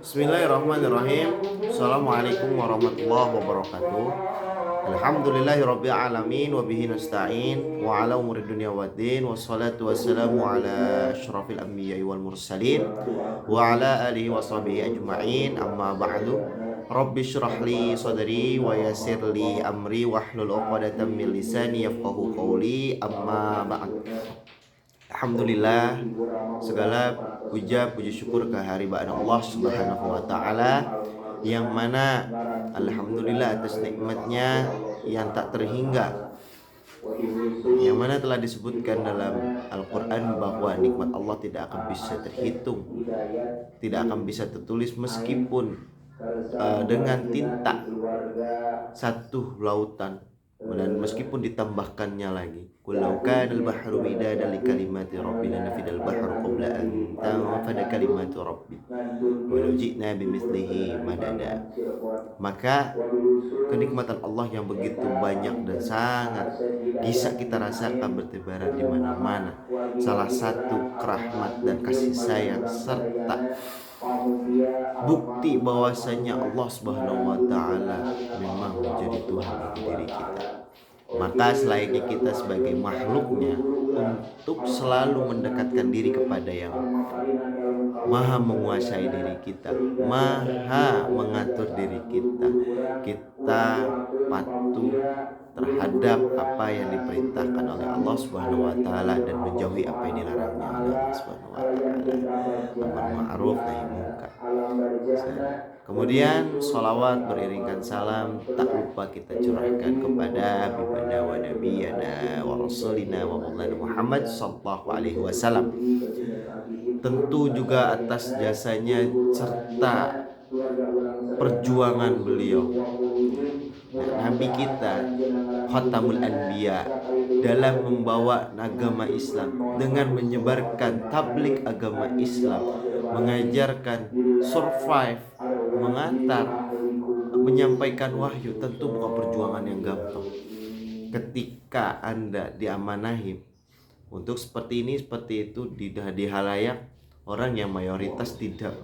Bismillahirrahmanirrahim. Assalamualaikum warahmatullahi wabarakatuh. Alhamdulillahirabbil alamin wa bihi nasta'in wa ala umuri dunya waddin wassalatu wassalamu ala asyrafil anbiya'i wal mursalin wa ala alihi washabihi ajma'in amma ba'du. Rabbi syrah li sadri wa yassir li amri wahlul 'uqdatam min lisani yafqahu qawli amma ba'd. Alhamdulillah, segala puji syukur kehadirat Allah Subhanahu wa taala, yang mana alhamdulillah atas nikmatnya yang tak terhingga, yang mana telah disebutkan dalam Al-Quran bahwa nikmat Allah tidak akan bisa terhitung, tidak akan bisa tertulis meskipun dengan tinta satu lautan, dan meskipun ditambahkannya lagi, kullau kanal bahru midadan li kalimati rabbi lanafidal bahru qabla an tanfada kalimatu rabbi walau ji'na bimithlihi madada. Maka kenikmatan Allah yang begitu banyak dan sangat bisa kita rasakan bertebaran di mana-mana. Salah satu rahmat dan kasih sayang serta bukti bahwasanya Allah Subhanahu wa taala memang menjadi Tuhan bagi diri kita. Maka selayaknya kita sebagai makhluknya untuk selalu mendekatkan diri kepada yang maha menguasai diri kita, maha mengatur diri kita. Kita patuh terhadap apa yang diperintahkan oleh Allah Subhanahu wa taala dan menjauhi apa yang dilarangnya oleh Allah Subhanahu wa taala. Amar ma'ruf nahi munkar. Kemudian sholawat beriringkan salam tak lupa kita curahkan kepada bibanda wa nabiyana wa rasulina wa maulana Muhammad sallallahu alaihi wasallam. Tentu juga atas jasanya serta perjuangan beliau, Nabi kita Khatamul Anbiya, dalam membawa agama Islam dengan menyebarkan tablik agama Islam, mengajarkan, survive, mengantar, menyampaikan wahyu. Tentu bukan perjuangan yang gampang. Ketika Anda diamanahi untuk seperti ini, seperti itu di halayak orang yang mayoritas tidak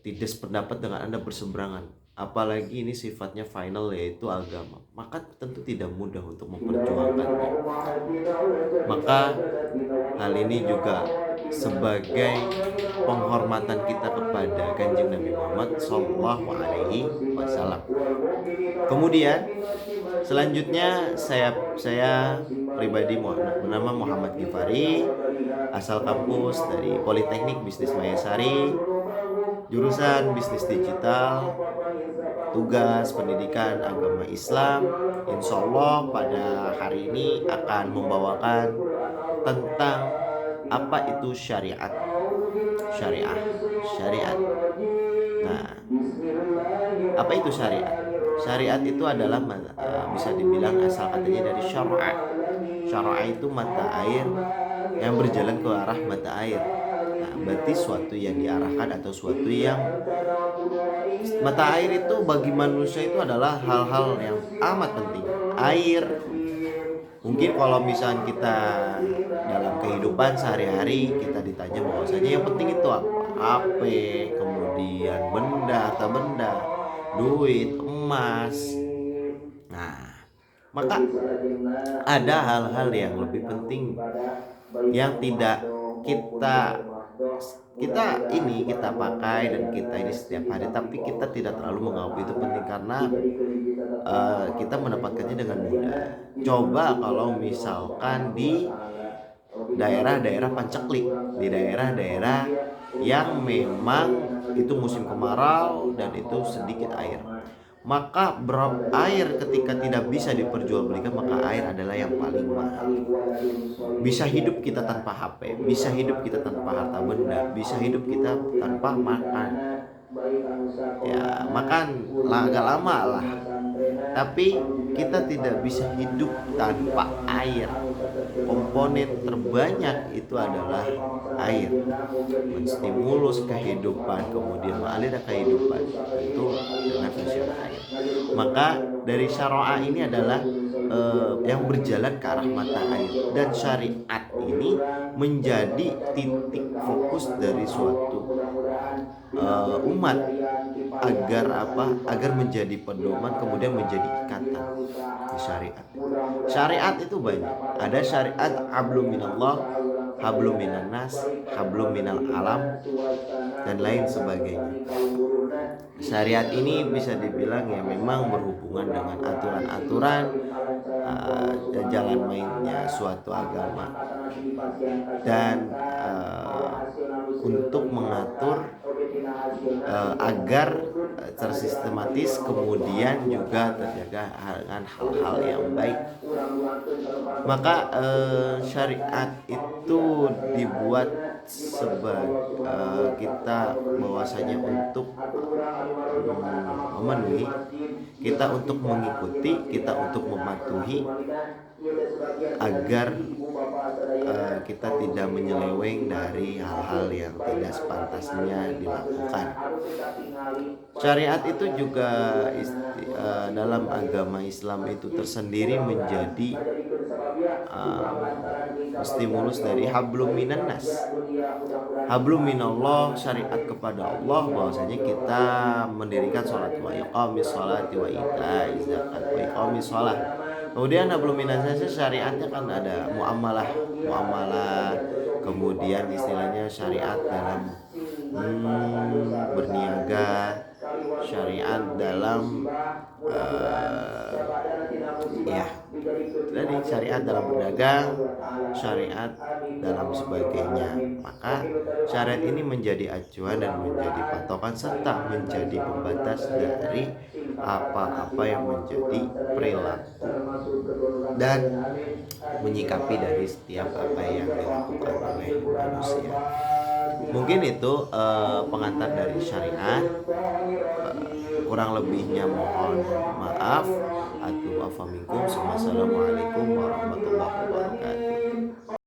sependapat dengan Anda berseberangan, apalagi ini sifatnya final yaitu agama, maka tentu tidak mudah untuk memperjuangkannya. Maka hal ini juga sebagai penghormatan kita kepada Kanjeng Nabi Muhammad sallallahu alaihi wasallam. Kemudian selanjutnya saya pribadi bernama Muhammad Gifari, asal kampus dari Politeknik Bisnis Mayasari, jurusan bisnis digital, tugas pendidikan agama Islam. Insya Allah pada hari ini akan membawakan tentang apa itu syariat. Nah, apa itu syariat? Syariat itu adalah bisa dibilang asal katanya dari syar'a. Syar'a itu mata air yang berjalan ke arah mata air. Nah, berarti suatu yang diarahkan atau suatu yang mata air itu bagi manusia itu adalah hal-hal yang amat penting. Air, mungkin kalau misalnya kita dalam kehidupan sehari-hari kita ditanya bahwasanya yang penting itu apa? HP, kemudian benda, duit, emas. Nah, maka ada hal-hal yang lebih penting yang tidak kita pakai dan kita ini setiap hari, tapi kita tidak terlalu menganggap itu penting karena kita mendapatkannya dengan mudah. Coba kalau misalkan di daerah-daerah pancaklik, di daerah-daerah yang memang itu musim kemarau dan itu sedikit air, maka air ketika tidak bisa diperjualbelikan, maka air adalah yang paling mahal. Bisa hidup kita tanpa HP, bisa hidup kita tanpa harta benda, bisa hidup kita tanpa makan. Ya, makan agak lama lah, tapi kita tidak bisa hidup tanpa air. Komponen terbanyak itu adalah air, menstimulus kehidupan, kemudian mengalir kehidupan itu dengan fungsional air. Maka dari syara'ah ini adalah yang berjalan ke arah mata air, dan syariat ini menjadi titik fokus dari suatu umat agar apa, agar menjadi pedoman kemudian menjadi ikatan di syariat. Syariat itu banyak, ada syariat hablum minallah, hablum minannas, hablum minal alam, dan lain sebagainya. Syariat ini bisa dibilang ya memang berhubungan dengan aturan-aturan jalan mainnya suatu agama, dan untuk mengatur agar tersistematis, kemudian juga terjaga dengan hal-hal yang baik. Maka syariat itu dibuat sebagai kita bahwasanya untuk memenuhi, kita untuk mengikuti, kita untuk mematuhi, agar kita tidak menyeleweng dari hal-hal yang tidak sepantasnya dilakukan. Syariat itu juga dalam agama Islam itu tersendiri menjadi stimulus dari hablum minannas, hablum minallah, syariat kepada Allah, bahwasanya kita mendirikan sholat, wa iqamis sholati wa itaiz zakat wa iqamis sholat. Kemudian hablum minannas syariatnya kan ada muamalah, kemudian istilahnya syariat dalam berniaga, syariat dalam ya dari syariat dalam berdagang, syariat dalam sebagainya. Maka syariat ini menjadi acuan dan menjadi patokan serta menjadi pembatas dari apa-apa yang menjadi perilaku dan menyikapi dari setiap apa yang dilakukan oleh manusia. Mungkin itu pengantar dari syariat. Kurang lebihnya mohon maaf. Assalamualaikum warahmatullahi wabarakatuh.